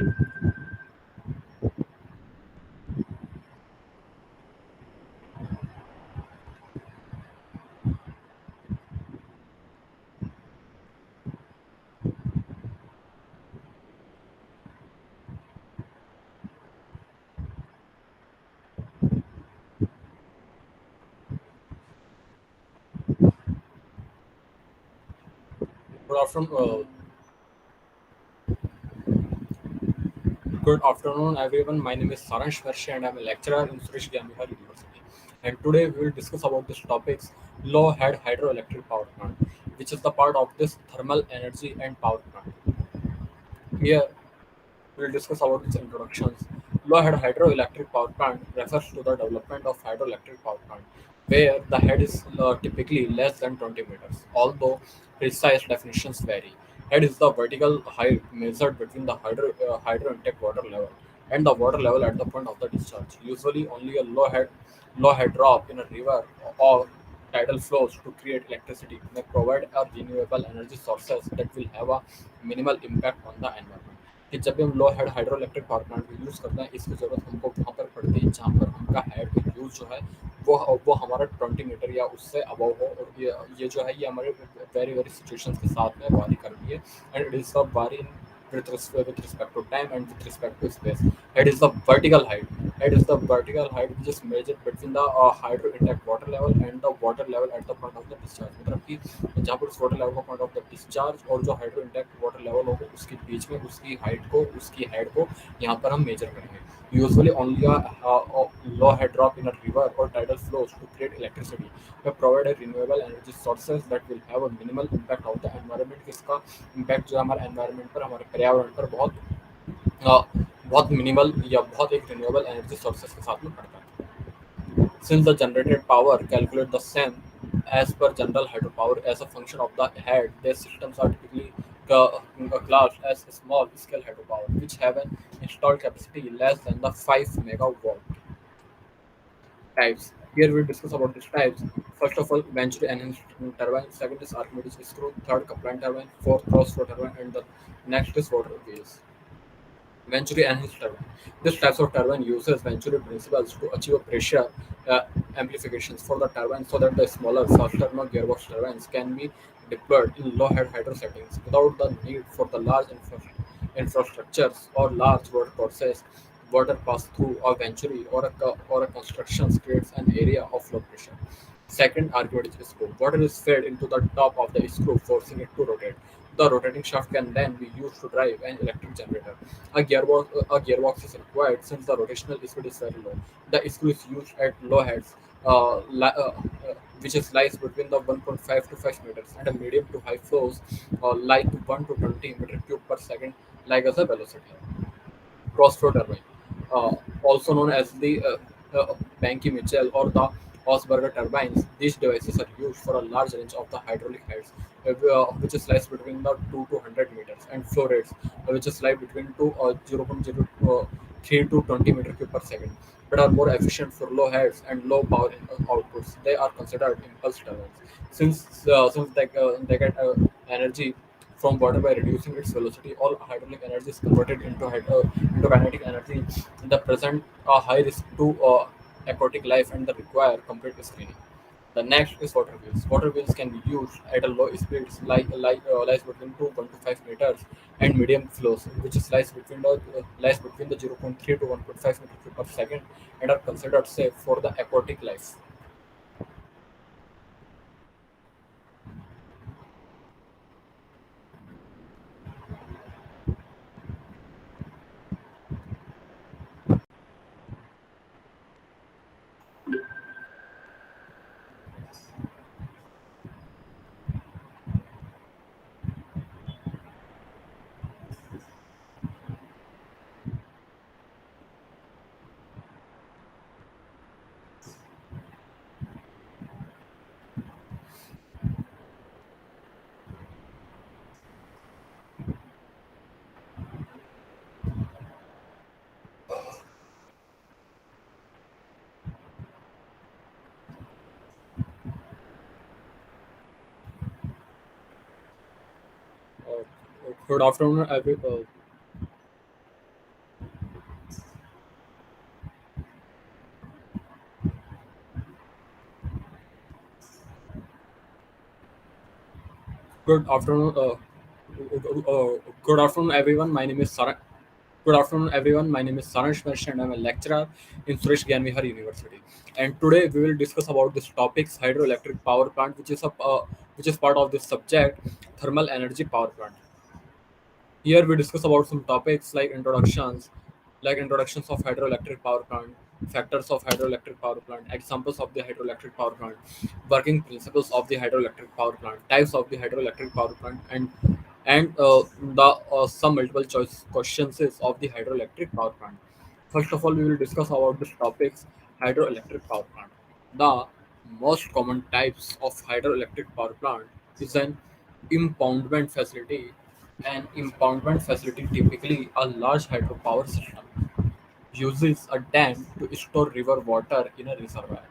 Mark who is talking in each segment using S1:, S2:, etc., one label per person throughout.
S1: Good afternoon, good afternoon, everyone. My name is Saransh Maharshi, and I'm a lecturer in Suresh Gamihar University. And today we will discuss about this topics low head hydroelectric power plant, which is the part of this thermal energy and power plant. Here we'll discuss about its introductions. Low-head hydroelectric power plant refers to the development of hydroelectric power plant, where the head is typically less than 20 meters, although precise definitions vary. Head is the vertical height measured between the hydro intake water level and the water level at the point of the discharge. Usually, only a low head drop in a river or tidal flows to create electricity may provide a renewable energy sources that will have a minimal impact on the environment. कि जब भी हम low head hydro electric power plant को use करते हैं इसकी ज़रूरत हमको वहाँ पर पड़ती है जहाँ पर हमका हेड का यूज़ जो है वो हमारा 20 मीटर या उससे अबव हो और ये जो है ये हमारे वेरी वेरी सिचुएशंस के साथ में वारी करती है एंड इट इज़ द वारी with respect to time and with respect to space. Head is the vertical height. Head is the vertical height which is measured between the hydro intake water level and the water level at the point of the discharge. मतलब कि जहाँ पर उस water level का point of the discharge और जो hydro intact water level होगा उसके बीच में उसकी हाइट को उसकी हेड को यहाँ पर हम मेजर करेंगे. Usually only a low head drop in a river or tidal flows to create electricity may provide a renewable energy sources that will have a minimal impact on the environment. इसका impact जो है हमारे environment पर हमारे पर्यावरण पर बहुत minimal या बहुत एक रिन्यूएबल एनर्जी सोर्सेस के साथ में पड़ता है. Since the generated power calculate the same as per general hydropower as a function of the head, their systems are typically classed as small scale hydropower, which have an installed capacity less than the 5 megawatt types. Here we discuss about these types. First of all, Venturi enhanced turbine. Second is Archimedes screw. Third, compliant turbine. Fourth, cross flow turbine, and the next is water wheels. Venturi and his turbine. This type of turbine uses Venturi principles to achieve a pressure uh, amplifications for the turbine so that the smaller, faster no gearbox turbines can be deployed in low head hydro settings without the need for the large infrastructures or large water courses. Water pass through a venturi or a construction creates an area of low pressure. Second, archimedes screw. Water is fed into the top of the screw, forcing it to rotate. The rotating shaft can then be used to drive an electric generator. A gearbox is required since the rotational speed is very low. The screw is used at low heads, which is lies between the 1.5 to 5 meters, and a medium to high flows, like 1 to 20 meter cube per second, like as a velocity. Cross-flow turbine, also known as the Banki Mitchell or the Osberger turbines. These devices are used for a large range of the hydraulic heads, which is lies between the 2 to 100 meters, and flow rates, which is lie between 0.03 to 20 meter cube per second, but are more efficient for low heads and low power outputs. They are considered impulse turbines since they get energy from water by reducing its velocity. All hydraulic energy is converted into kinetic energy that present a high risk to aquatic life and that require complete screening. The next is water wheels. Water wheels can be used at a low speeds lies between 2.5 meters and medium flows, which is lies between the 0.3 to 1.5 meter cube per second and are considered safe for the aquatic life. Good afternoon, every. Good afternoon. Good afternoon, everyone. My name is Saran. Good afternoon, everyone. My name is Saransh and I'm a lecturer in Suresh Gyanvihar University. And today we will discuss about this topics hydroelectric power plant, which is part of this subject, thermal energy power plant. Here we discuss about some topics like introductions of hydroelectric power plant, factors of hydroelectric power plant, examples of the hydroelectric power plant, working principles of the hydroelectric power plant, types of the hydroelectric power plant, and the some multiple choice questions is of the hydroelectric power plant. First of all, we will discuss about this topics hydroelectric power plant. The most common types of hydroelectric power plant is an impoundment facility. An impoundment facility, typically a large hydropower system, uses a dam to store river water in a reservoir.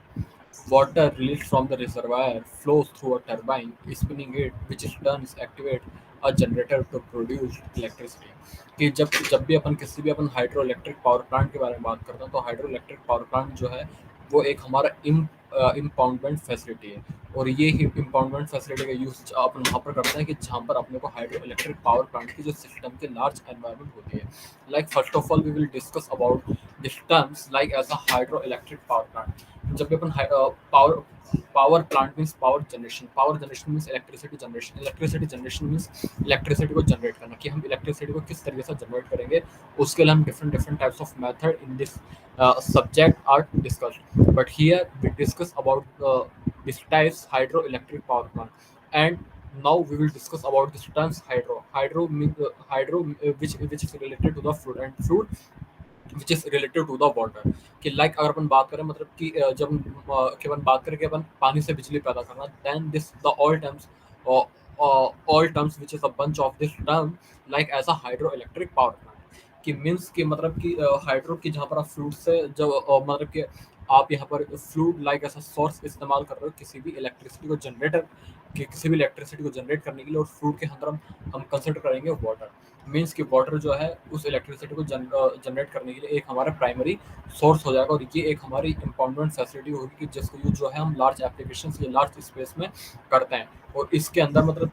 S1: Water released from the reservoir flows through a turbine, spinning it, which in turn activate a generator to produce electricity. कि जब भी अपन किसी भी अपन hydro electric power plant के बारे में बात करते हैं तो हाइड्रो इलेक्ट्रिक पावर प्लांट जो है वो एक हमारा इम्पाउंडमेंट फैसिलिटी है। और ये ही इम्पाउंडमेंट फैसिलिटी का यूज अपन वहाँ पर करते हैं कि जहाँ पर अपने को हाइड्रो इलेक्ट्रिक पावर प्लांट की जो सिस्टम की लार्ज एनवायरमेंट होती है। Like first of all we will discuss about this terms like as a hydro electric power plant. जब भी अपन power power plant means power generation means electricity generation means electricity को generate करना कि हम electricity को किस तरीके से जनरेट करेंगे। उसके लिए हम different different types of method in this subject are discussed. But here we discuss about these types hydroelectric power plant. And now we will discuss about this terms hydro. Hydro which is related to the fluid and fluid which is related to the water. कि like अगर अपन बात करें मतलब कि जब कि अपन बात करें कि अपन पानी से बिजली पैदा करना then this the all terms which is a bunch of this term like as a hydro electric power plant. कि मीन्स कि मतलब कि हाइड्रो की जहाँ पर आप फ्लूड से जब मतलब कि आप यहाँ पर फ्लूड लाइक ऐसा सोर्स इस्तेमाल कर रहे हो किसी भी इलेक्ट्रिसिटी को जनरेटर कि किसी भी इलेक्ट्रिसिटी को जनरेट करने के लिए और फ्लूड के अंदर हम कंसिडर करेंगे वाटर। मीन्स कि वाटर जो है उस इलेक्ट्रिसिटी को जनरेट करने के लिए एक हमारा प्राइमरी सोर्स हो जाएगा और ये एक हमारी इम्पाउंडमेंट फैसिलिटी होगी कि जिसको यूज जो है हम लार्ज एप्लीकेशन या लार्ज स्पेस में करते हैं। और इसके अंदर मतलब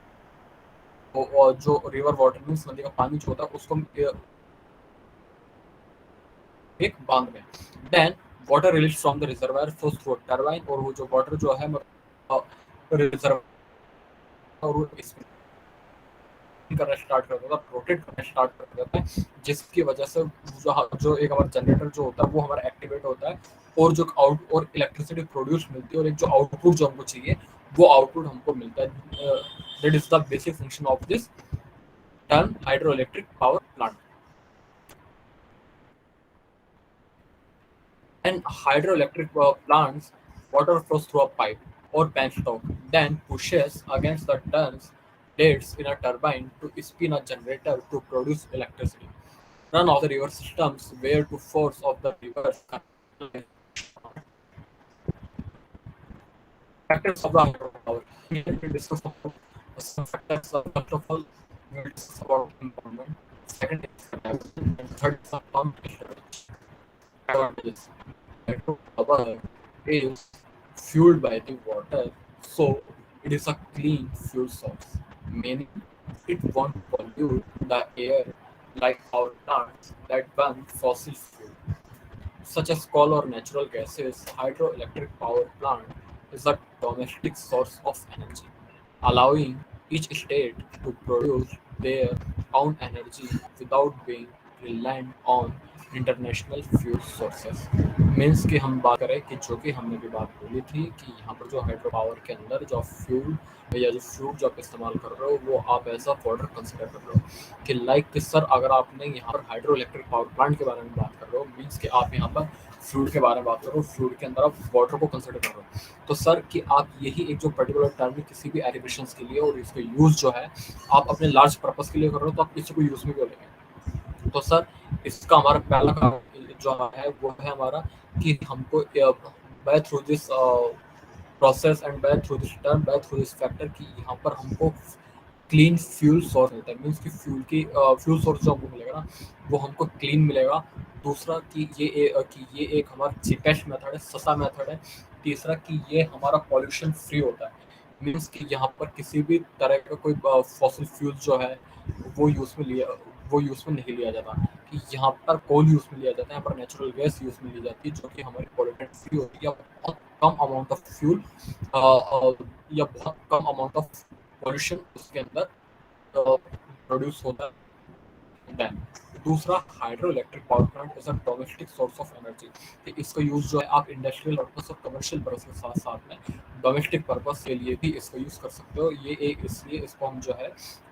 S1: और जो रिवर वाटर मीन्स नदी का पानी जो होता है उसको हम एक बांध में then water release from the reservoir flows through turbine और वो जो वाटर जो है रिजर्वायर और वो करना स्टार्ट कर देता है रोटेट करना स्टार्ट कर देता है जिसकी वजह से जो एक हमारा जनरेटर जो होता है वो हमारा एक्टिवेट होता है और जो आउट और इलेक्ट्रिसिटी प्रोड्यूस मिलती है और एक जो आउटपुट जो हमको चाहिए वो आउटपुट हमको मिलता है। That is the basic function of this term hydro electric power plant. And hydroelectric plants, water flows through a pipe or penstock, then pushes against the turns blades in a turbine to spin a generator to produce electricity. Run of the river systems where to force of the rivers. Factors of the hydropower. Here we discuss about some factors. First of all, we will discuss about impoundment. Second is capacity, and third is the pump advantages. Hydropower is fueled by the water, so it is a clean fuel source, meaning it won't pollute the air like our plants that burn fossil fuel, such as coal or natural gases. Hydroelectric power plant is a domestic source of energy, allowing each state to produce their own energy without being reliant on international fuel sources. Means कि हम बात करें कि जो कि हमने भी बात बोली थी कि यहाँ पर जो हाइड्रो पावर के अंदर जो फ्यूल या जो फ्लूड जो आप इस्तेमाल कर रहे हो वो आप एज अ वाटर कंसिडर कर रहे हो। कि लाइक कि सर अगर आपने यहाँ पर हाइड्रो इलेक्ट्रिक पावर प्लांट के बारे में बात कर रहे हो मीन्स कि आप यहाँ पर फ्लूड के बारे में बात कर रहे हो फ्लूड के अंदर आप वाटर को कंसिडर कर रहे हो। तो सर कि आप यही एक जो पर्टिकुलर टर्म है किसी भी एरिगेशन के लिए और इसका यूज़ जो है आप अपने लार्ज पर्पज के लिए कर रहे हो तो आप इसको यूज़ में क्यों लेंगे। तो सर इसका हमारा पहला काम जो है वो है हमारा कि हमको by through this process and by through this term by through this factor कि यहाँ पर हमको क्लीन फ्यूल सोर्स मिलता है। मीन्स कि फ्यूल सोर्स जो हमको मिलेगा ना वो हमको क्लीन मिलेगा। दूसरा कि ये एक हमारा चीपेस्ट मेथड है, सस्ता मेथड है। तीसरा कि ये हमारा पॉल्यूशन फ्री होता है। मीन्स कि यहाँ पर किसी भी तरह का कोई फॉसिल फ्यूल जो है वो यूज़ में लिया वो यूज़ में नहीं लिया जाता। कि यहाँ पर कोल यूज़ में लिया जाता है, यहाँ पर नेचुरल गैस यूज़ में ली जाती है जो कि हमारी पॉल्यूटेंट फ्री होती है, या बहुत कम अमाउंट ऑफ फ्यूल या बहुत कम अमाउंट ऑफ पॉल्यूशन उसके अंदर प्रोड्यूस होता है। देन दूसरा, hydro electric power plant is a domestic source of energy. कि इसका यूज जो है आप इंडस्ट्रियल पर्पस और कमर्शियल पर्पस के साथ साथ में डोमेस्टिक पर्पस के लिए भी इसको यूज कर सकते हो। ये एक इसलिए इसको हम जो है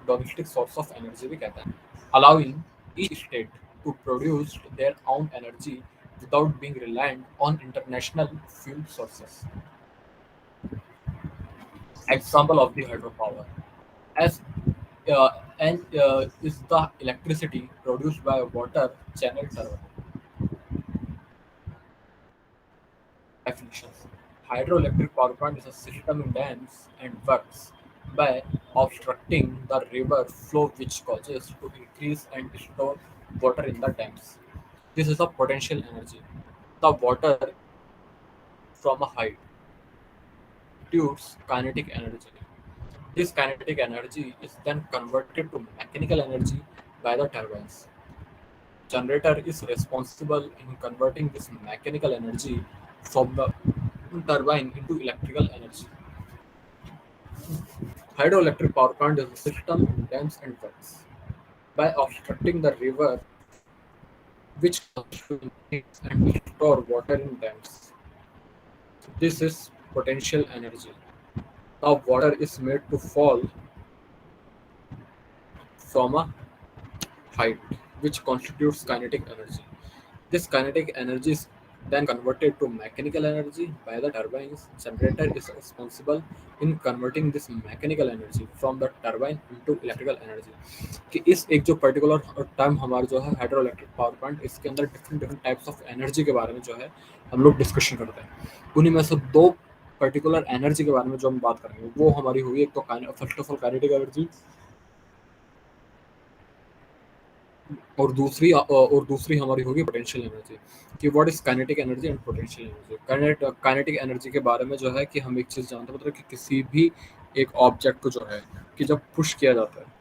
S1: डोमेस्टिक सोर्स ऑफ एनर्जी भी कहते हैं। Allowing each state to produce their own energy without being reliant on international fuel sources. Example of the hydropower as is the electricity produced by a water channel turbine. Definitions: hydroelectric power plant is a system in dams and works by obstructing the river flow, which causes to increase and store water in the dams. This is a potential energy. The water from a height produces kinetic energy. This kinetic energy is then converted to mechanical energy by the turbines. Generator is responsible in converting this mechanical energy from the turbine into electrical energy. Hydroelectric power plant is a system in dams and wells. By obstructing the river, which causes to increase and store water in dams. This is potential energy. The water is made to fall from a height, which constitutes kinetic energy. This kinetic energy is then converted to mechanical energy by the turbines. Generator is responsible in converting this mechanical energy from the turbine into electrical energy. कि इस एक जो particular term हमारा जो है hydro electric power plant, इसके अंदर different different types of energy के बारे में जो है हम लोग डिस्कशन करते हैं। उन्हीं में से दो पर्टिकुलर एनर्जी के बारे में जो हम बात करेंगे वो हमारी हुई, एक तो first of all kinetic energy, और दूसरी हमारी होगी पोटेंशियल एनर्जी। कि what is kinetic energy and potential energy. Kinetic energy के बारे में जो है कि हम एक चीज जानते हैं, मतलब कि किसी भी एक ऑब्जेक्ट को जो है कि जब पुश किया जाता है,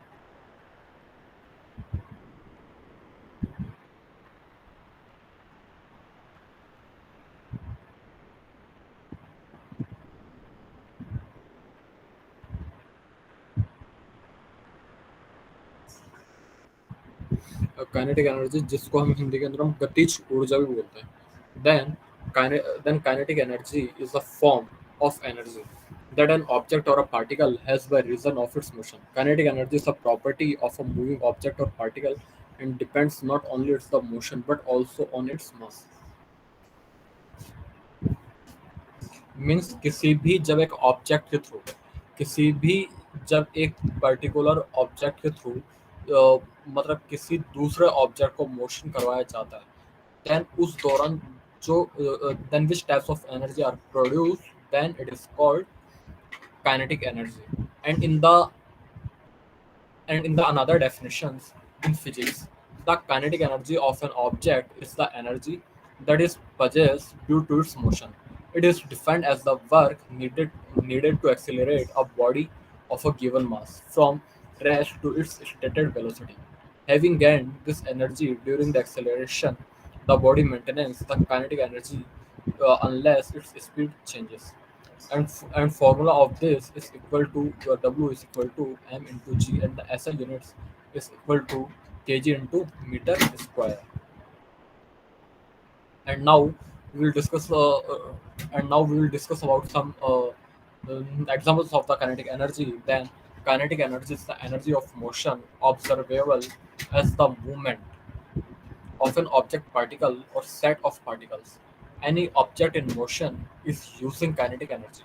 S1: काइनेटिक एनर्जी जिसको हम हिंदी के अंदर हम गतिज ऊर्जा भी बोलते हैं। Then kinetic energy is a form of energy that an object or a particle has by reason of its motion. Kinetic energy is a property of a moving object or particle and depends not only its the motion but also on its mass. Means किसी भी जब एक object के through किसी भी जब एक particular object के थ्रू मतलब किसी दूसरे ऑब्जेक्ट को मोशन करवाया जाता है, देन उस दौरान जो then which types of energy are produce, then it is called kinetic energy. And in the And in the another definitions in physics, the kinetic energy of an object is the energy that is possessed due to its motion. It is defined as the work needed to accelerate a body of a given mass from rest to its stated velocity. Having gained this energy during the acceleration, the body maintains the kinetic energy unless its speed changes. And formula of this is equal to W is equal to m into g, and the SI units is equal to kg into meter square. And now we will discuss about some examples of the kinetic energy. Then kinetic energy is the energy of motion observable as the movement of an object, particle, or set of particles. Any object in motion is using kinetic energy.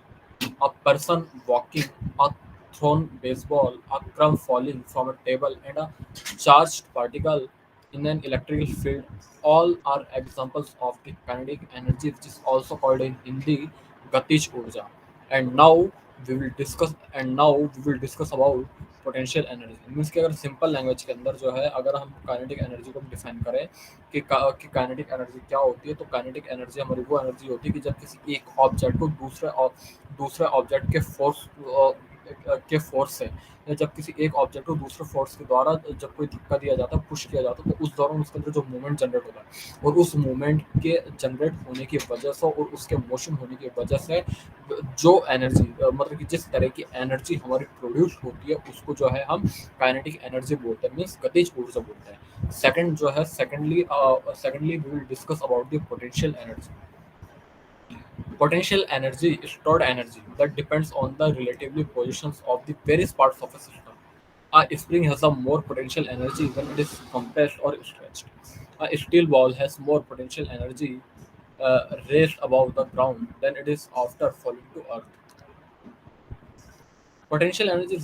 S1: A person walking, a thrown baseball, a crumb falling from a table, and a charged particle in an electrical field all are examples of the kinetic energy, which is also called in Hindi Gatij Urja. And now we will discuss and now we will discuss about potential energy means कि अगर simple language के अंदर जो है अगर हम kinetic energy को define करें कि काइनेटिक एनर्जी क्या होती है तो काइनेटिक एनर्जी हमारी वो एनर्जी होती है कि जब किसी एक ऑब्जेक्ट को दूसरे ऑब्जेक्ट के फोर्स से या जब किसी एक ऑब्जेक्ट को दूसरे फोर्स के द्वारा जब कोई धक्का दिया जाता है पुश किया जाता है तो उस दौरान उसके अंदर जो मूवमेंट जनरेट होता है और उस मूवमेंट के जनरेट होने की वजह से और उसके मोशन होने की वजह से जो एनर्जी मतलब कि जिस तरह की एनर्जी हमारी प्रोड्यूस होती है उसको जो है हम काइनेटिक एनर्जी बोलते हैं मीन्स गतिज ऊर्जा बोलते हैं सेकंड जो है secondly we will discuss about the potential energy potential energy is stored energy that depends on the relatively positions of the various parts of a system. A spring has a more potential energy when it is compressed or stretched. A steel ball has more potential energy raised above the ground than it is after falling to earth. Potential energy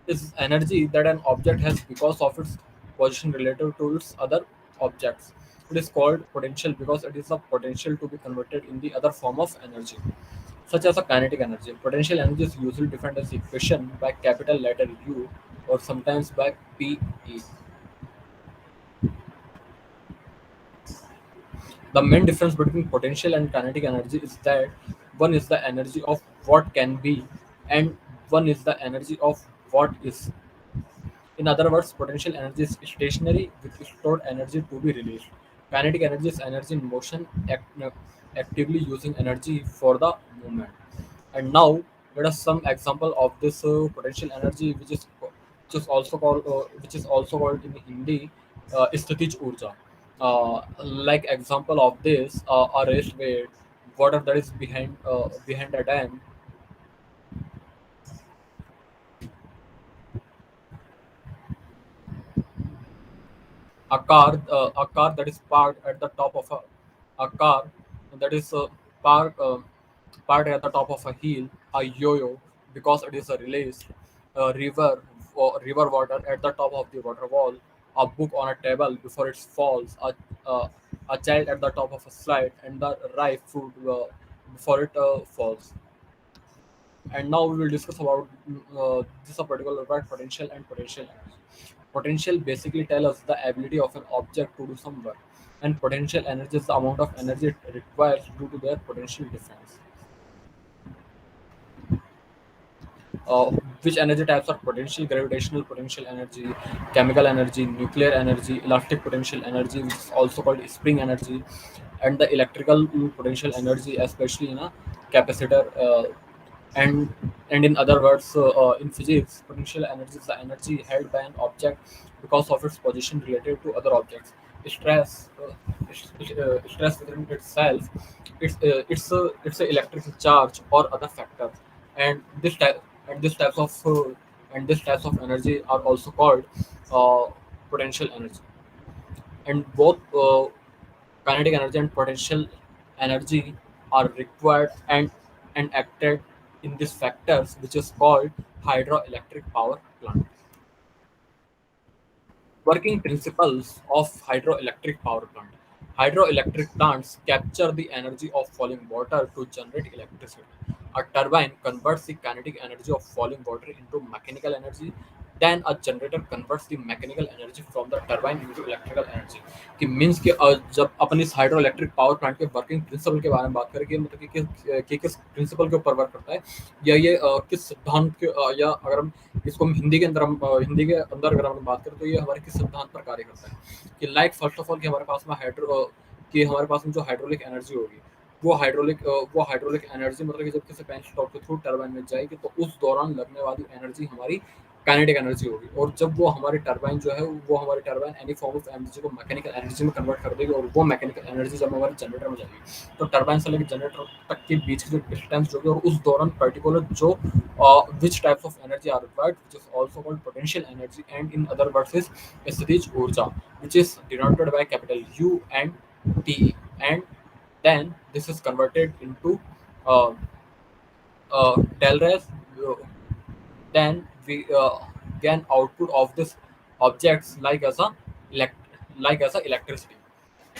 S1: is energy that an object has because of its position relative to its other objects. It is called potential because it is a potential to be converted in the other form of energy, such as a kinetic energy. Potential energy is usually defined as equation by capital letter U or sometimes by PE. The main difference between potential and kinetic energy is that one is the energy of what can be and one is the energy of what is. In other words, potential energy is stationary with stored energy to be released. Kinetic energy is energy in motion, actively using energy for the movement. And now, let us some example of this potential energy, which is also called in Hindi, Stitich Urja. Like example of this, a raised weight, water that is behind a dam, a car that is parked at the top of a car that is parked parked at the top of a hill, a yo-yo because it is a release, a river water at the top of the water wall, a book on a table before it falls, a child at the top of a slide, and the ripe fruit before it falls. And now we will discuss about this a particular word potential and potential energy. Potential basically tell us the ability of an object to do some work, and potential energy is the amount of energy it requires due to their potential difference. uh, which energy types are potential gravitational potential energy, chemical energy, nuclear energy, elastic potential energy, which is also called spring energy, and the electrical potential energy, especially in a capacitor. And in other words, in physics, potential energy is the energy held by an object because of its position related to other objects. Stress, stress within itself, it's a electrical charge or other factor, and this types of this types of energy are also called uh, potential energy. And both kinetic energy and potential energy are required and acted in these factors, which is called hydroelectric power plant. Working principles of hydroelectric power plant. Hydroelectric plants capture the energy of falling water to generate electricity. A turbine converts the kinetic energy of falling water into mechanical energy. Then a generator converts the mechanical energy from the turbine into electrical energy. कि means कि जब अपन इस hydro electric power plant के working principle के बारे में बात करें कि मतलब कि किस प्रिंसिपल के ऊपर वर्क करता है या ये किस सिद्धांत के या अगर हम इसको हम हिंदी के अंदर अगर हम बात करें तो ये हमारे किस सिद्धांत पर कार्य करता है कि लाइक फर्स्ट ऑफ ऑल कि हमारे पास में हमारे पास में जो हाइड्रोलिक एनर्जी होगी वो हाइड्रोलिक एनर्जी मतलब कि जब किसी पेन स्टॉक के थ्रू टरबाइन में जाएगी तो उस दौरान लगने वाली एनर्जी हमारी काइनेटिक एनर्जी होगी और जब वो हमारी टरबाइन जो है वो हमारी turbine any form of energy को मैकेनिकल एनर्जी में कन्वर्ट कर देगी और वो मैकेनिकल एनर्जी जब हमारे जनरेटर में जाएगी तो टरबाइन से लेकर जनरेटर तक के बीच की जो डिस्टेंस जो है और उस दौरान पर्टिकुलर जो which types of energy are required, which is also called potential energy, and in other words is Sthitij Urja, which is denoted by capital U and T. And then this is converted into uh, Telres. Then we gain output of this objects like as a electricity.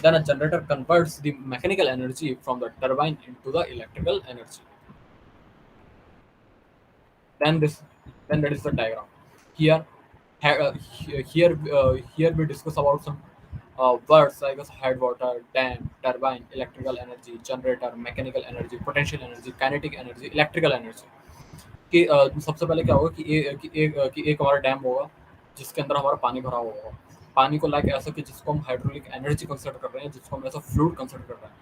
S1: Then a generator converts the mechanical energy from the turbine into the electrical energy. Then this, then that is the diagram. Here, here we discuss about some words like as headwater, dam, turbine, electrical energy, generator, mechanical energy, potential energy, kinetic energy, electrical energy. कि सबसे पहले क्या होगा कि एक हमारा dam होगा जिसके अंदर हमारा पानी भरा हुआ होगा। पानी को लाइक ऐसा कि जिसको हम हाइड्रोलिक एनर्जी कंसिडर कर रहे हैं, जिसको हम ऐसा फ्लूइड कंसिडर कर रहे हैं,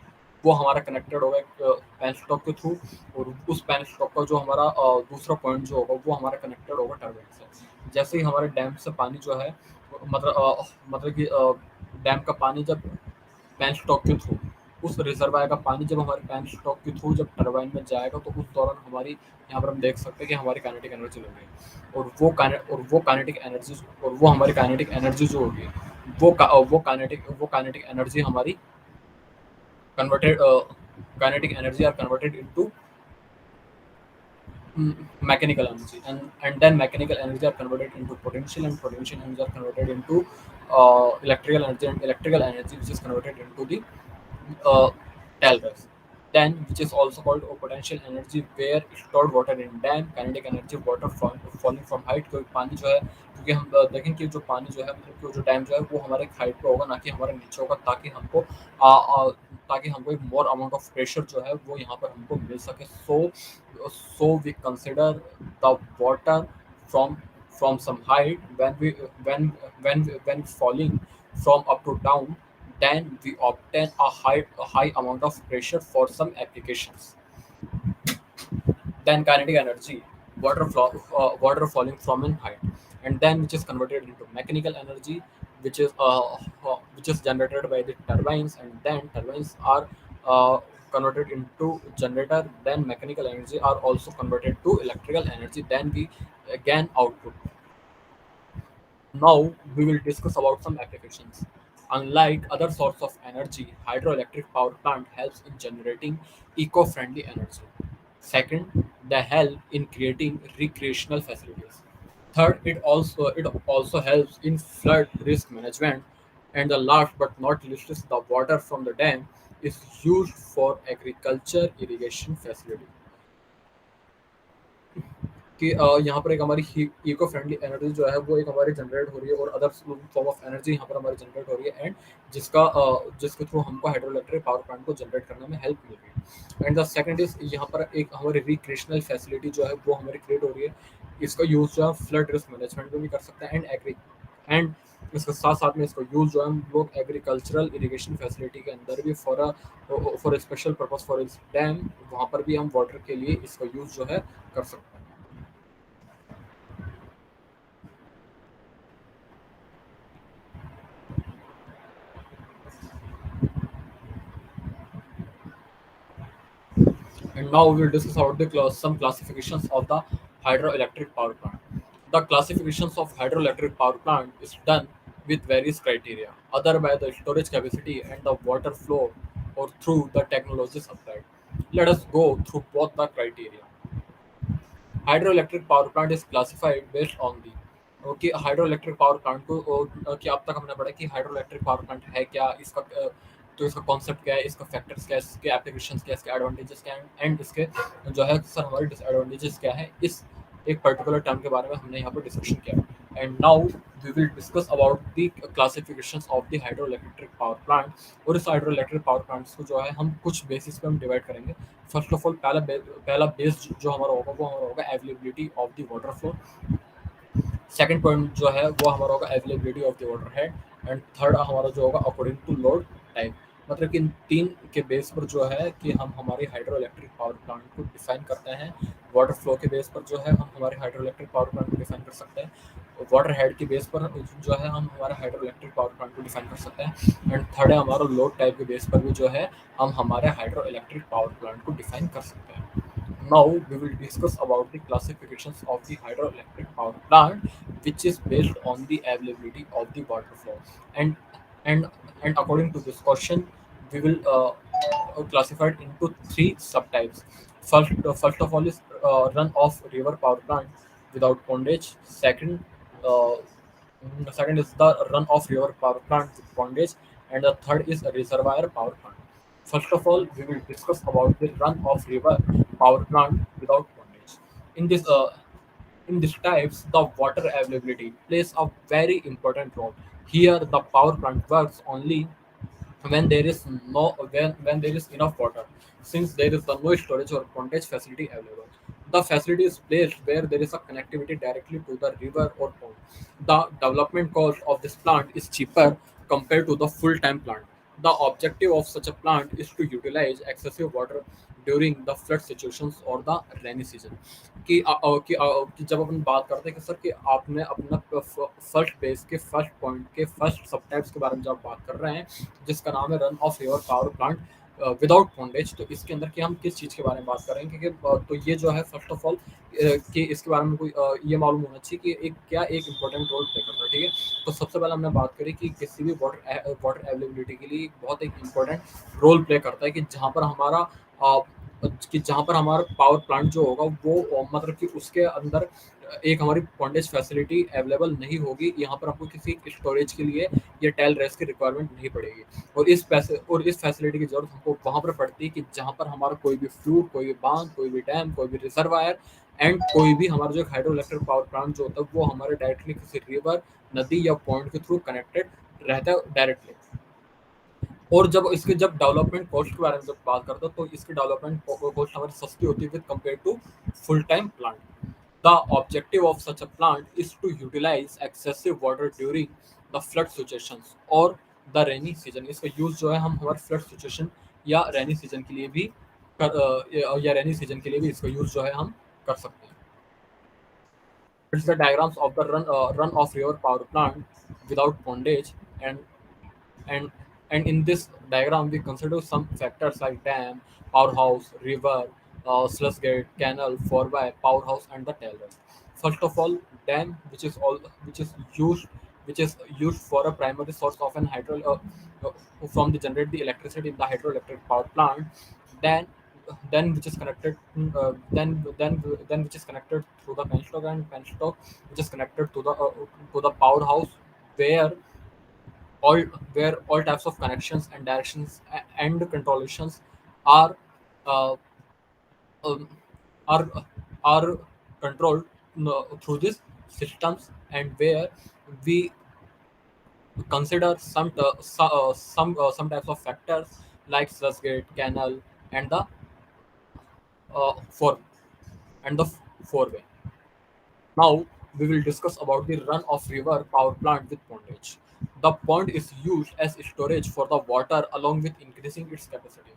S1: वो हमारा कनेक्टेड होगा एक पेन स्टॉक के थ्रू। और उस पेन स्टॉक का जो हमारा दूसरा पॉइंट जो होगा वो हमारा कनेक्टेड होगा टर्बाइन से। जैसे ही हमारे डैम से पानी जो है मतलब कि डैम का पानी जब पैन स्टॉक के थ्रू, उस रिजर्वायर का पानी जब हमारे पैन स्टॉक के थ्रू जब टरबाइन में जाएगा तो उस दौरान हमारी यहाँ पर हम देख सकते हैं कि हमारी काइनेटिक एनर्जी लगेगी। और वो काइनेटिक एनर्जी और वो हमारी काइनेटिक एनर्जी जो होगी वो काइनेटिक एनर्जी हमारी converted kinetic energy are converted into mechanical energy, and then mechanical energy are converted into potential, and potential energy are converted into electrical energy, and electrical energy which is converted into the uh, Talbot. Then, which is also called potential energy, where stored water in dam, kinetic energy, water falling from height। क्योंकि पानी जो है, क्योंकि हम देखें कि जो पानी जो है मतलब कि जो डैम जो है वो हमारे हाइट पे होगा, ना कि हमारे नीचे होगा, ताकि हमको एक मोर अमाउंट ऑफ प्रेशर जो है वो यहाँ पर हमको मिल सके। So we consider the water from from some height when falling from up to down, then we obtain a high amount of pressure for some applications. Then kinetic energy, water falling from in height, and then which is converted into mechanical energy, which is generated by the turbines, and then turbines are converted into generator. Then mechanical energy are also converted to electrical energy. Then we again output. Now we will discuss about some applications. Unlike other sources of energy, hydroelectric power plant helps in generating eco-friendly energy. Second, they help in creating recreational facilities. Third, it also helps in flood risk management. And the last but not least is the water from the dam is used for agriculture irrigation facility. कि यहाँ पर एक हमारी eco friendly energy जो है वो एक हमारी जनरेट हो रही है, और अदर फॉर्म ऑफ एनर्जी यहाँ पर हमारी जनरेट हो रही है, एंड जिसके थ्रू हमको हाइड्रो इलेक्ट्रिक पावर प्लांट को जनरेट करने में हेल्प मिल रही है। एंड द सेकंड इज यहाँ पर एक हमारी रिक्रिएशनल फैसिलिटी जो है वो हमारी क्रिएट हो रही है। इसका यूज जो है फ्लड रिस्क मैनेजमेंट में भी कर सकते हैं, एंड इसके साथ साथ में इसका यूज जो है हम लोग एग्रीकल्चरल इरिगेशन फैसिलिटी के अंदर भी फॉर स्पेशल पर्पज फॉर इस डैम, वहाँ पर भी हम वाटर के लिए इसका यूज जो है कर सकते हैं। And now we will discuss about some classifications of the hydroelectric power plant. The classifications of hydroelectric power plant is done with various criteria, other by the storage capacity and the water flow, or through the technologies applied. Let us go through both the criteria. Hydroelectric power plant is classified based on the, कि hydroelectric power plant को कि अब तक हमने पढ़ा कि hydroelectric power plant है क्या, इसका तो इसका कॉन्सेप्ट क्या है, इसका फैक्टर्स क्या है, इसके एप्लीकेशंस क्या है, इसके एडवांटेजेस क्या हैं, एंड इसके जो है सर हमारे डिसएडवांटेजेस क्या है, इस एक पर्टिकुलर टर्म के बारे में हमने यहाँ पर डिस्कशन किया। And now we will discuss about the classifications of the hydroelectric power plant. और इस हाइड्रोइलेक्ट्रिक पावर प्लांट्स को जो है हम कुछ बेसिस पे हम डिवाइड करेंगे। फर्स्ट ऑफ ऑल पहला बेस जो हमारा होगा वो हमारा होगा availability of the water flow. Second point जो है वो हमारा होगा availability of the water head. And third हमारा जो होगा अकॉर्डिंग टू लोड टाइप। मतलब कि इन तीन के बेस पर जो है कि हम हमारे हाइड्रो इलेक्ट्रिक पावर प्लांट को डिफाइन करते हैं। वाटर फ्लो के बेस पर जो है हम हमारे हाइड्रो इलेक्ट्रिक पावर प्लांट को डिफाइन कर सकते हैं। वाटर हेड के बेस पर जो है हम हमारे हाइड्रो इलेक्ट्रिक पावर प्लांट को डिफाइन कर सकते हैं। एंड थर्ड है हमारा लोड टाइप के बेस पर भी जो है हम हमारे हाइड्रो इलेक्ट्रिक पावर प्लांट को डिफाइन कर सकते हैं। Now we will discuss about the classifications of the hydroelectric power plant, which is based on the availability of the water flow. And and and according to this question, we will classify it into three subtypes. First of all is run-off river power plant without pondage. Second is the run-off river power plant with pondage, and the third is a reservoir power plant. First of all, we will discuss about the run-off river power plant without pondage. In this, In these types, the water availability plays a very important role. Here, the power plant works only when there is when there is enough water, since there is no storage or pondage facility available. The facility is placed where there is a connectivity directly to the river or pond. The development cost of this plant is cheaper compared to the full-time plant. The objective of such a plant is to utilize excessive water during the flood situations or the rainy season. कि जब अपन बात करते हैं कि sir कि आपने अपना first base के फर्स्ट पॉइंट के फर्स्ट सब टाइप्स के बारे में जब बात कर रहे हैं, जिसका नाम है run of river power plant without bondage, तो इसके अंदर कि हम किस चीज़ के बारे में बात कर रहे हैं, क्योंकि तो ये जो है फर्स्ट ऑफ ऑल कि इसके बारे में कोई ये मालूम होना चाहिए कि एक इंपॉर्टेंट रोल प्ले करता है, ठीक है। तो सबसे पहले हमने बात करी कि किसी भी वाटर अवेलेबिलिटी के लिए बहुत एक इंपॉर्टेंट रोल प्ले करता है कि जहाँ पर हमारा पावर प्लांट जो होगा वो मतलब कि उसके अंदर एक हमारी पॉन्डेज फैसिलिटी अवेलेबल नहीं होगी, यहाँ पर आपको किसी स्टोरेज के लिए या टेल रेस की रिक्वायरमेंट नहीं पड़ेगी। और इस फैसिलिटी की जरूरत हमको वहां पर पड़ती है कि जहां पर हमारा कोई भी फ्लूट, कोई भी बांध, कोई भी डैम, कोई भी रिजर्वायर एंड कोई भी हमारा जो हाइड्रो इलेक्ट्रिक पावर प्लांट जो होता है वो हमारे डायरेक्टली किसी रिवर, नदी या पॉइंट के थ्रू कनेक्टेड रहता है डायरेक्टली। और जब डेवलपमेंट कॉस्ट के बारे में जब बात करते हैं, तो इसकी डेवलपमेंट कॉस्ट हमारी सस्ती होती है with compare to full time plant. The objective of such a plant is to utilize excessive water during the flood situations और द रेनी सीजन। इसका यूज जो है हम हमारे फ्लड सिचुएशन या रेनी सीजन के लिए भी इसका यूज जो है हम कर सकते हैं। It's the diagrams of the run of river power plant without bondage, and and in this diagram we consider some factors like dam, powerhouse, river, sluice gate, canal, forby, powerhouse, and the tailor. First of all, dam, which is used which is used for a primary source of an from the generate the electricity in the hydroelectric power plant. Then then which is connected then which is connected through the penstock, and penstock which is connected to the powerhouse, where all where all types of connections and directions and controlations are uh, um, are are controlled through these systems, and where we consider some types of factors like sluice gate, canal, and the four and the four way. Now we will discuss about the run of river power plant with pondage. The pond is used as storage for the water along with increasing its capacity.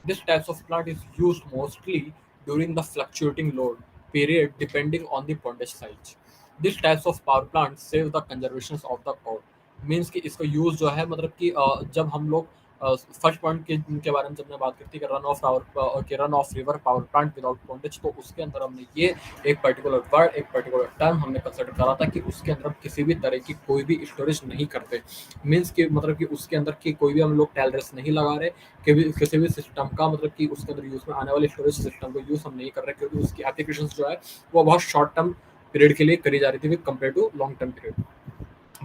S1: This type of plant is used mostly during the fluctuating load period depending on the pondage size. This types of power plant save the conservation of the coal. Means कि इसका use जो है मतलब कि जब हम लोग first point के बारे में जब मैं बात करती है कि run of river power plant without pondage, तो उसके अंदर हमने ये एक पर्टिकुलर वर्ड, एक पर्टिकुलर टर्म हमने कंसिडर करा था कि उसके अंदर हम किसी भी तरह की कोई भी स्टोरेज नहीं करते। मीन्स कि मतलब कि उसके अंदर की कोई भी हम लोग टेलरेस नहीं लगा रहे, किसी भी सिस्टम का मतलब कि उसके अंदर यूज में आने वाले स्टोरेज सिस्टम को यूज हम नहीं कर रहे, क्योंकि उसकी एप्लीकेशन जो है वो बहुत शॉर्ट टर्म पीरियड के लिए करी जा रही थी with compare to long term period.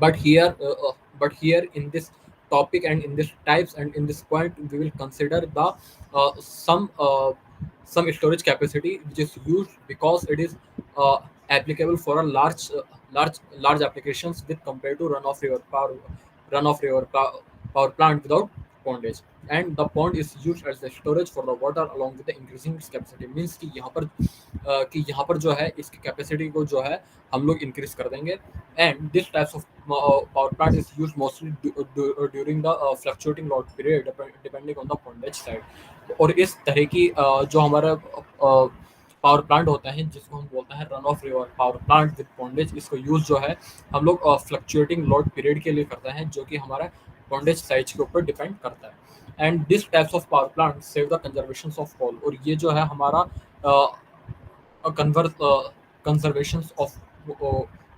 S1: but here uh, but here in this topic and in this types and in this point we will consider the uh, some uh, some storage capacity which is used because it is applicable for a large applications with compared to power plant without pondage, and the pond is used as the storage for the water along with the increasing its capacity। Means कि यहाँ पर जो है इसकी capacity को जो है हम लोग इंक्रीज कर देंगे। And this types of power plant is used mostly during the fluctuating load period depending on the pondage side। और इस तरह की जो हमारा पावर प्लांट होता है जिसको हम बोलते हैं run of river power plant with pondage, इसको यूज जो है हम लोग फ्लक्चुएटिंग लोड पीरियड के लिए करते हैं, जो कि हमारा पॉन्डेज साइज के ऊपर डिपेंड करता है। And this types of power plant save the conservation of coal, और ये जो है हमारा कन्वर्स कंजर्वेशन ऑफ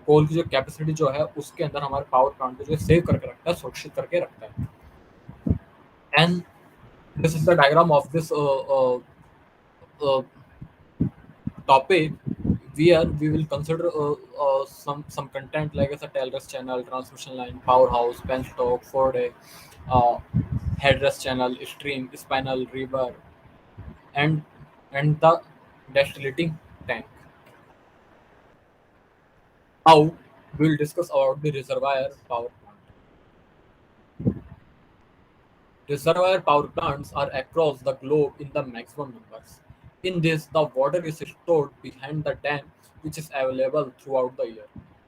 S1: कोल की जो कैपेसिटी जो है उसके अंदर हमारे पावर प्लांट को जो सेव करके रखता है, सुरक्षित करके रखता है। And this is the diagram of this topic, where we will consider some content like as a tailrest channel, transmission line, powerhouse, penstock, four-day, uh, headrest channel, stream, spinal, river, and the distillating tank. Now we will discuss about the reservoir power plant. Reservoir power plants are across the globe in the maximum numbers. In this, the water is stored behind the dam, which is available throughout the year.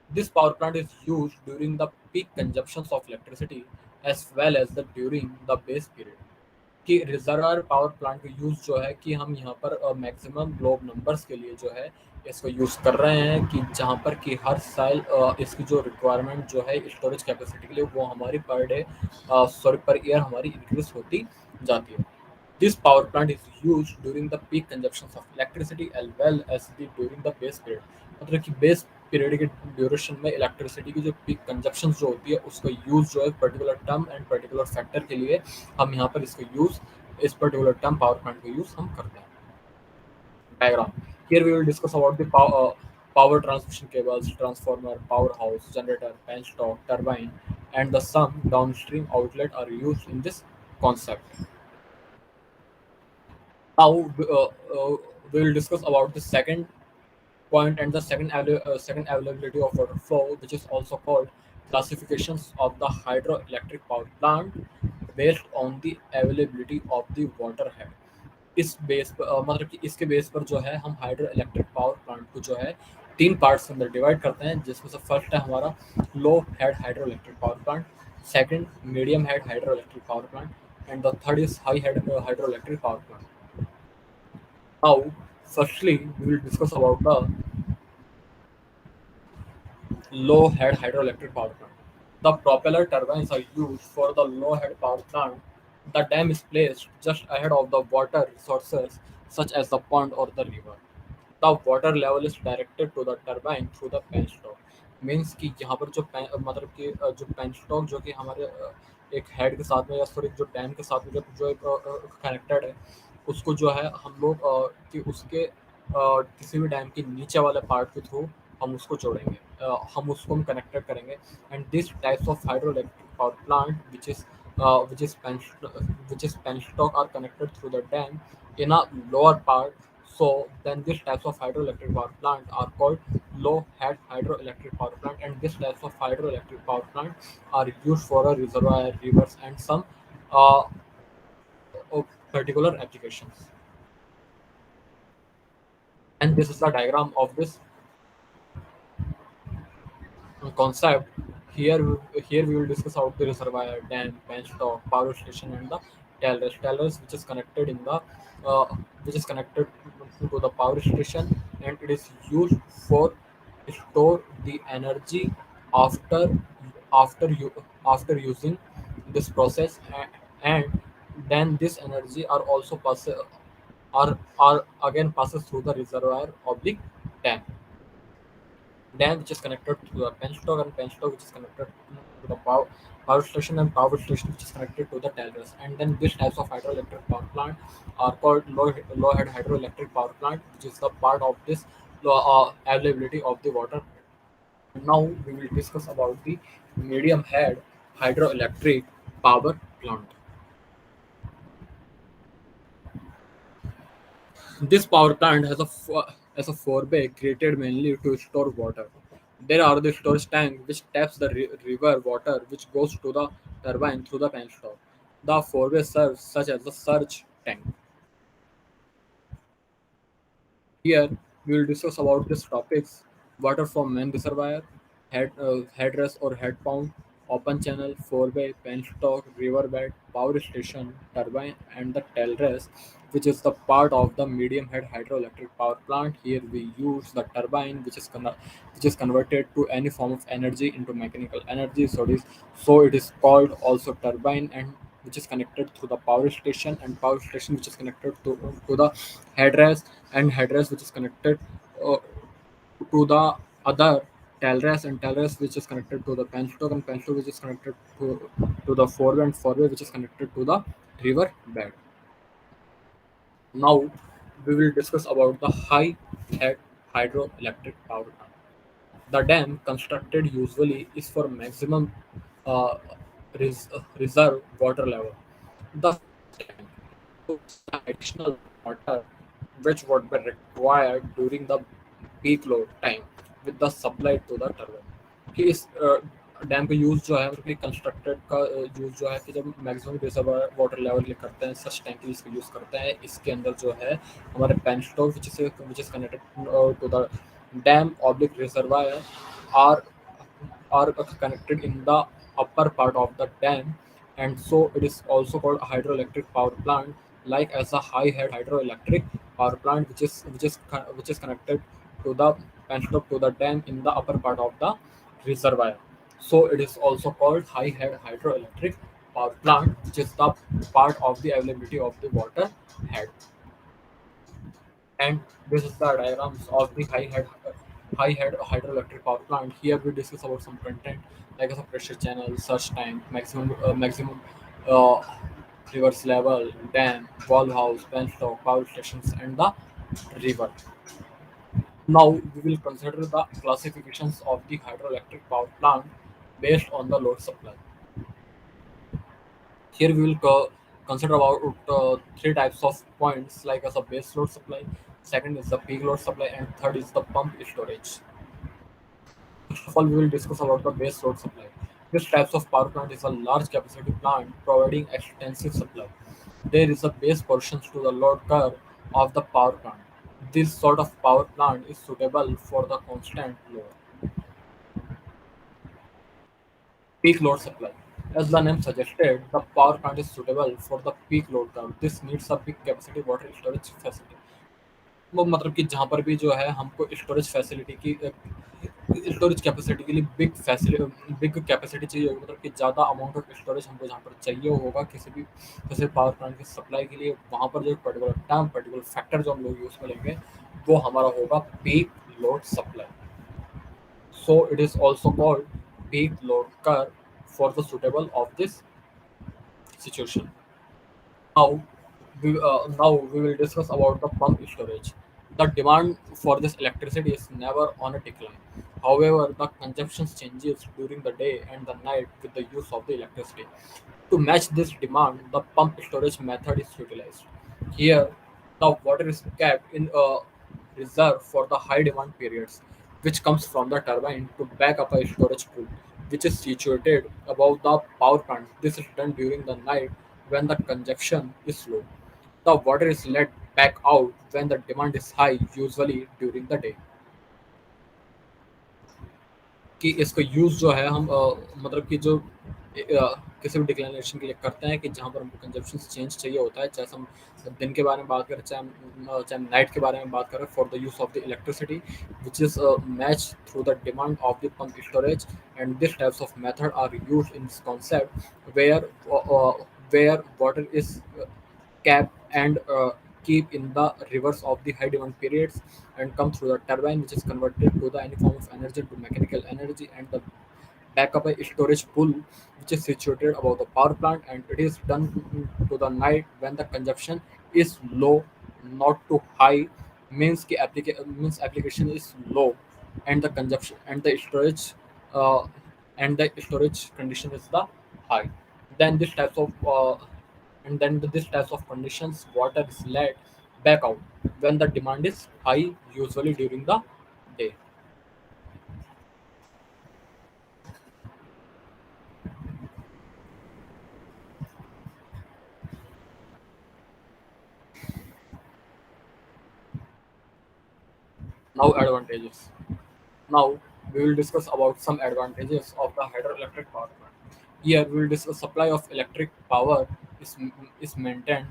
S1: This power plant is used during the peak consumptions of electricity as well as the during the base period. कि reservoir power plant का use जो है कि हम यहाँ पर maximum globe numbers के लिए जो है इसको यूज़ कर रहे हैं कि जहाँ पर कि हर साल इसकी जो रिक्वायरमेंट जो है स्टोरेज कैपेसिटी के लिए वो हमारी per day sorry per year हमारी इंक्रीज होती जाती है. This power plant is used during the peak consumptions of electricity as well as during the base period. मतलब कि बेस पीरियड के ड्यूरेशन में इलेक्ट्रिसिटी की जो पीक कंजप्शन जो होती है उसका यूज जो है particular term and particular factor के लिए हम यहाँ पर इसका यूज इस पर्टिकुलर टर्म पावर प्लांट का यूज हम करते हैं. Diagram. Here we will discuss about the power transmission cables, transformer, powerhouse, generator, penstock, turbine, and the some downstream outlet are used in this concept. Now we will discuss about the second point and the second availability of water flow, which is also called classifications of the hydroelectric power plant based on the availability of the water head. इस base पर मतलब कि इसके base पर जो है हम hydro electric power plant को जो है तीन पार्ट्स के अंदर डिवाइड करते हैं, जिसमें से फर्स्ट है हमारा low head hydro electric power plant, second medium head hydro electric power plant and the third is high head hydro electric power plant. Now, firstly, we will discuss about the low head hydroelectric power plant. The propeller turbines are used for the low head power plant. The dam is placed just ahead of the water resources, such as the pond or the river. The water level is directed to the turbine through the penstock. Means कि यहाँ पर जो मतलब कि जो penstock जो कि हमारे एक हेड के साथ में या सॉरी जो डैम के साथ में जो एक कनेक्टेड है उसको जो है हम लोग कि उसके किसी भी डैम के नीचे वाले पार्ट के थ्रू हम उसको जोड़ेंगे, हम कनेक्टेड करेंगे. And this types of hydro electric power plant which is which is penstock are connected through the dam in a lower part. So then these types of hydroelectric power plant are called low head hydroelectric power plant, and these types of hydroelectric power plant are used for a reservoir, rivers, and some uh, particular applications. And this is the diagram of this concept. Here we will discuss about the reservoir, dam, penstock, power station, and the tellers, which is connected in the uh, which is connected to the power station, and it is used for store the energy after after using this process, and then this energy are again passes through the reservoir oblique dam. Dam which is connected to the penstock, and penstock which is connected to the power station, and power station which is connected to the tellers. And then these types of hydroelectric power plant are called low head hydroelectric power plant, which is the part of this availability of the water. Now we will discuss about the medium head hydroelectric power plant. This power plant has a forebay created mainly to store water. There are the storage tank which taps the river water which goes to the turbine through the penstock. The forebay serves such as the surge tank. Here we will discuss about these topics: water from main reservoir, headrest or head pump, open channel, forebay, penstock, riverbed, power station, turbine, and the tailrest, which is the part of the medium head hydroelectric power plant. Here we use the turbine, which is converted to any form of energy into mechanical energy. So it is called also turbine, and which is connected through the power station, and power station which is connected to the headrest, and headrest which is connected uh, to the other tailrest, and tailrest which is connected to the penstock, and penstock which is connected to the foreway, and foreway which is connected to the river bed. Now we will discuss about the high head hydroelectric power plant. The dam constructed usually is for maximum uh, reserve water level. The surge tank includes the additional water which would be required during the peak load time. With the supply to the turbine कि इस dam का use जो है मतलब कि constructed का use जो है कि जब मैक्सिमम रिजर्वायर वाटर लेवल के करते हैं सच टैंक इसका यूज़ करते हैं इसके अंदर जो है हमारे penstock which is connected to the dam oblique reservoir are are connected in the upper part of the dam, and so it is also called a hydroelectric power plant, like as a high head hydroelectric power plant which is connected to the penstock to the dam in the upper part of the reservoir. So it is also called high head hydroelectric power plant, which is the part of the availability of the water head. And this is the diagrams of the high head hydroelectric power plant. Here we discuss about some content like as a pressure channel, surge tank, maximum uh, reverse level, dam, valve house, penstock, power stations, and the river. Now we will consider the classifications of the hydroelectric power plant based on the load supply. Here we will consider about three types of points like as a base load supply, second is the peak load supply, and third is the pump storage. First of all, we will discuss about the base load supply. This types of power plant is a large capacity plant providing extensive supply. There is a base portions to the load curve of the power plant. This sort of power plant is suitable for the constant load. Peak load supply. As the name suggested, the power plant is suitable for the peak load curve. This needs a big capacity water storage facility. वो मतलब कि जहाँ पर भी जो है हमको storage facility की स्टोरेज कैपेसिटी के लिए बिग कैपेसिटी चाहिए होगी मतलब कि ज़्यादा अमाउंट ऑफ स्टोरेज हमको जहाँ पर चाहिए होगा किसी पावर प्लांट की सप्लाई के लिए वहाँ पर जो पर्टिकुलर फैक्टर जो हम लोग यूज़ में लेंगे वो हमारा होगा peak load supply. So it is also called peak load curve for the suitable of this situation. Now, now we will discuss about the pump storage. The demand for this electricity is never on a decline. However, the consumption changes during the day and the night with the use of the electricity. To match this demand, the pump storage method is utilized. Here, the water is kept in a reserve for the high demand periods, which comes from the turbine to back up a storage pool, which is situated above the power plant. This is done during the night when the consumption is low. The water is let back out when the demand is high, usually during the day. कि इसका use जो है हम मतलब कि जो किसी भी डिक्लारेशन के लिए करते हैं कि जहाँ पर हमको कंजप्शन चेंज चाहिए होता है चाहे हम दिन के बारे में बात करें चाहे नाइट के बारे में बात करें for the use of the electricity which is match through the demand of the pump storage and this types of method are use in this concept where water is cap and keep in the reverse of the high demand periods and come through the turbine which is converted to the any form of energy to mechanical energy and the backup a storage pool which is situated above the power plant and it is done to the night when the consumption is low not too high means application is low and the consumption uh, and the storage condition is the high then this types of this types of conditions water is let back out when the demand is high usually during the day. Now advantages. Now we will discuss about some advantages of the hydroelectric power plant. Here we will discuss supply of electric power is, is maintained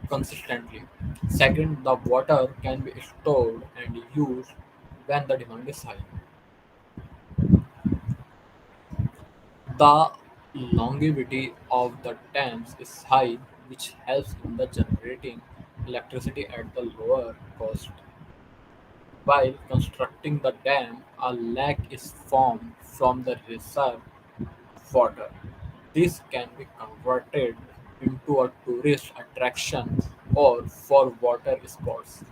S1: consistently. Second, the water can be stored and used when the demand is high. The longevity of the dams is high, which helps in the generating electricity at the lower cost. While constructing the dam, a lake is formed from the reserve water. This can be converted into a tourist attraction or for water sports.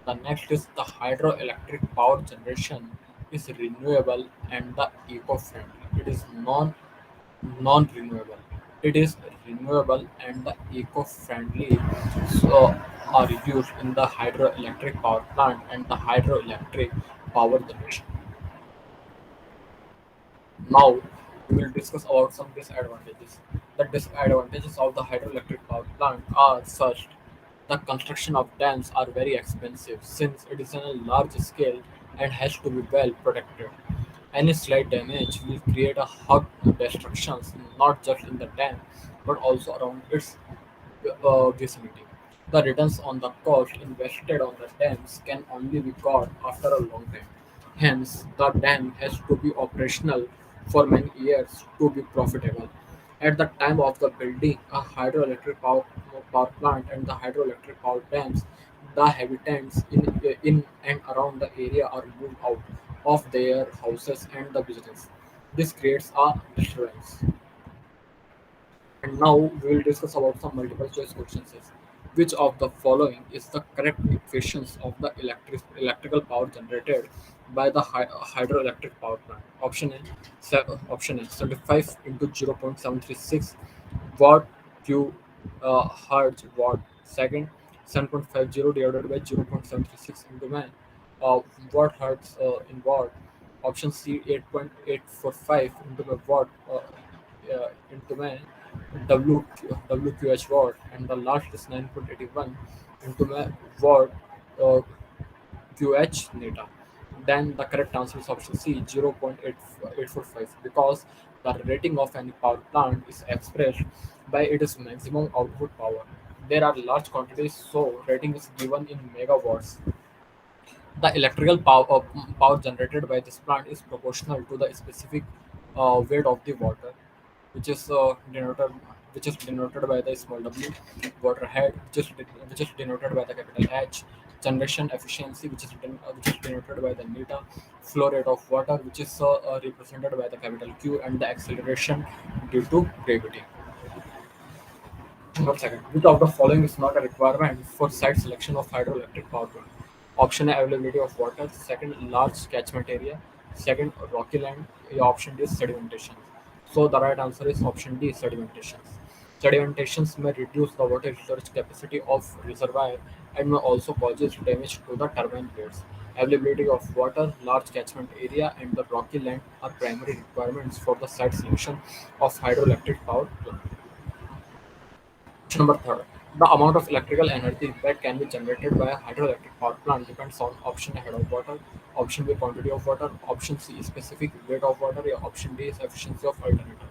S1: The next is the hydroelectric power generation is renewable and the eco-friendly. It is non-renewable. It is renewable and the eco-friendly so are used in the hydroelectric power plant and the hydroelectric. power generation. Now we will discuss about some disadvantages. The disadvantages of the hydroelectric power plant are first, the construction of dams are very expensive since it is on a large scale and has to be well protected. Any slight damage will create a hug destructions not just in the dam but also around its vicinity. The returns on the cost invested on the dams can only be got after a long time. Hence, the dam has to be operational for many years to be profitable. At the time of the building a power plant and the hydroelectric power dams, the inhabitants in and around the area are moved out of their houses and the business. This creates a disturbance. And now we will discuss about some multiple choice questions. Which of the following is the correct equations of the electrical power generated by the hydroelectric power plant? Option A 75 into 0.736 watt Q hertz watt. Second, 7.50 divided by 0.736 into man watt hertz in watt. Option C 8.845 into the watt into my WQH watt, and the last is 9.81 into my watt uh, QH neta. Then the correct answer is option C 0.845 because the rating of any power plant is expressed by its maximum output power. There are large quantities, so rating is given in megawatts. The power generated by this plant is proportional to the specific weight of the water, which is denoted by the small w, water head, which is denoted by the capital H, generation efficiency, which is denoted by the neta, flow rate of water, which is represented by the capital Q, and the acceleration due to gravity. 1 second. Which of the following is not a requirement for site selection of hydroelectric power plant? Option A availability of water. Second, large catchment area. Second, rocky land. Option D sedimentation. So the right answer is option D sedimentation. Sedimentations may reduce the water storage capacity of reservoir and may also cause damage to the turbine blades. Availability of water, large catchment area, and the rocky land are primary requirements for the site selection of hydroelectric power plant. Question number third. The amount of electrical energy that can be generated by a hydroelectric power plant depends on option A head of water, option B quantity of water, option C specific weight of water, or option D is efficiency of alternator.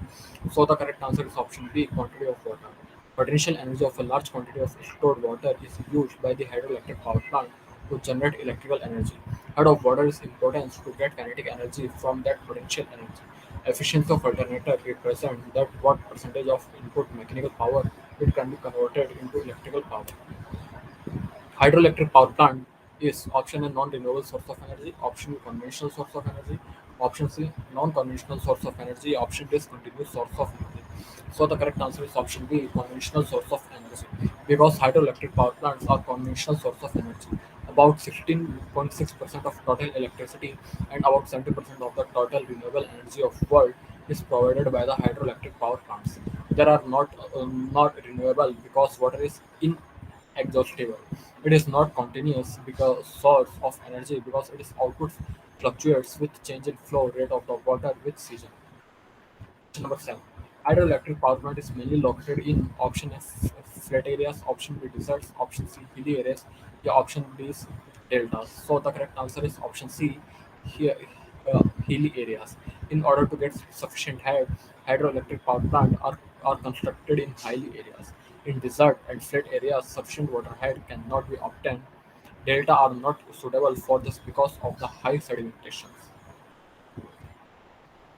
S1: So the correct answer is option B quantity of water. Potential energy of a large quantity of stored water is used by the hydroelectric power plant to generate electrical energy. Head of water is important to get kinetic energy from that potential energy. Efficiency of alternator represents that what percentage of input mechanical power it can be converted into electrical power. Hydroelectric power plant is option A non-renewable source of energy, option B conventional source of energy, option C non-conventional source of energy, option D is continuous source of energy. So the correct answer is option B conventional source of energy because hydroelectric power plants are conventional source of energy. About 16.6% of total electricity and about 70% of the total renewable energy of world is provided by the hydroelectric power plants. There are not renewable because water is inexhaustible. It is not continuous because source of energy because its output fluctuates with change in flow rate of the water with season. Question number 7. Hydroelectric power plant is mainly located in option F flat areas, option B deserts, option C hilly areas, yeah, option D is deltas. So the correct answer is option C here hilly areas. In order to get sufficient hydroelectric power plant are constructed in hilly areas. In desert and flat areas, sufficient water height cannot be obtained. Delta are not suitable for this because of the high sedimentations.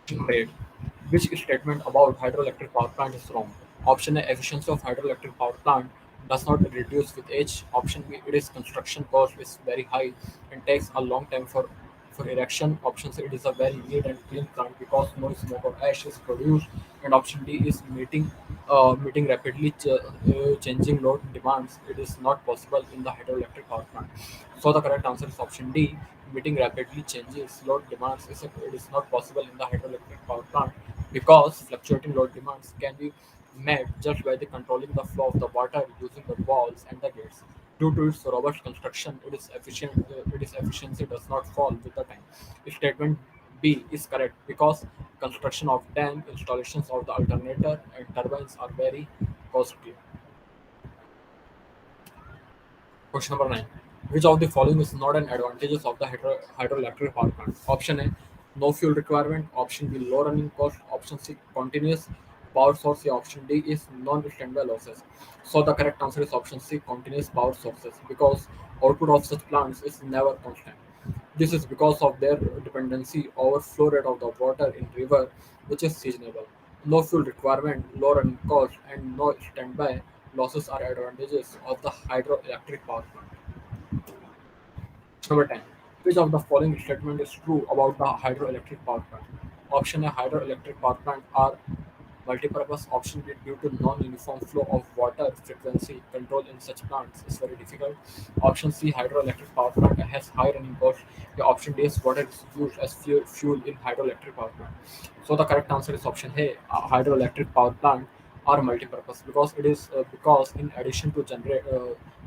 S1: Great. Which statement about hydroelectric power plant is wrong? Option A efficiency of hydroelectric power plant does not reduce with age. Option B it is construction cost is very high and takes a long time for erection. Option C it is a very neat and clean plant because no smoke or ash is produced. And option D is meeting rapidly changing load demands. It is not possible in the hydroelectric power plant. So the correct answer is option D. Meeting rapidly changes load demands it is not possible in the hydroelectric power plant because fluctuating load demands can be met just by the controlling the flow of the water using the valves and the gates. Due to its robust construction, its efficiency does not fall with the time. Statement B is correct because construction of dam, installations of the alternator, and turbines are very costly. Question number 9. Which of the following is not an advantages of the hydroelectric power plant? Option A, no fuel requirement. Option B, low running cost. Option C, continuous power source. Yeah, option D is non-standby losses. So the correct answer is option C, continuous power sources, because output of such plants is never constant. This is because of their dependency over flow rate of the water in river, which is seasonable. No fuel requirement, low running cost, and no standby losses are advantages of the hydroelectric power plant. Number 10. Which of the following statement is true about the hydroelectric power plant? Option A, hydroelectric power plant are multipurpose. Option B, due to non-uniform flow of water, frequency control in such plants is very difficult. Option C, hydroelectric power plant has high running cost. The option D is water is used as fuel in hydroelectric power plant. So the correct answer is option A, hydroelectric power plant are multipurpose, because it is because in addition to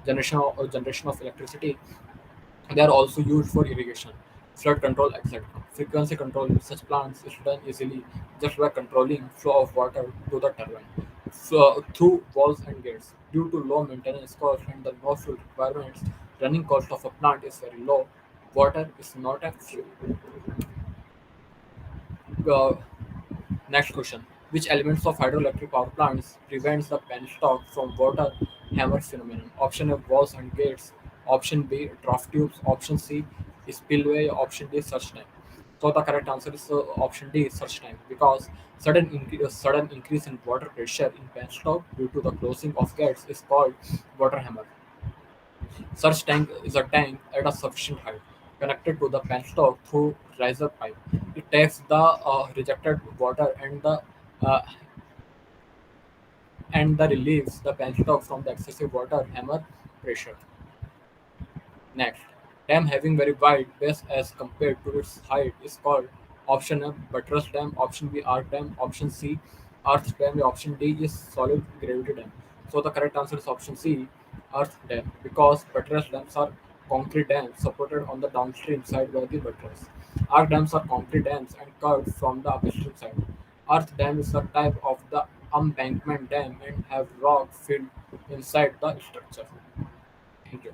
S1: generation of electricity, they are also used for irrigation, flood control, etc. Frequency control in such plants is done easily just by controlling flow of water to the turbine through valves and gates. Due to low maintenance cost and the no fuel requirements, running cost of a plant is very low. Water is not a fuel. Uh, Next question. Which elements of hydroelectric power plants prevents the penstock from water hammer phenomenon? Option A, walls and gates. Option B, draft tubes. Option C, spillway. Option D, search time. So the correct answer is option D, search time, because sudden increase in water pressure in penstock due to the closing of gates is called water hammer. Such tank is a tank at a sufficient height, connected to the penstock through riser pipe. It takes the rejected water uh, and relieves the penstock from the excessive water hammer pressure. Next, dam having very wide base as compared to its height is called option A, buttress dam. Option B, arc dam. Option C, earth dam. Option D is solid gravity dam. So the correct answer is option C, earth dam, because buttress dams are concrete dams supported on the downstream side by the buttress. Arc dams are concrete dams and curved from the upstream side. Earth dam is a type of the embankment dam and have rock filled inside the structure. Thank you.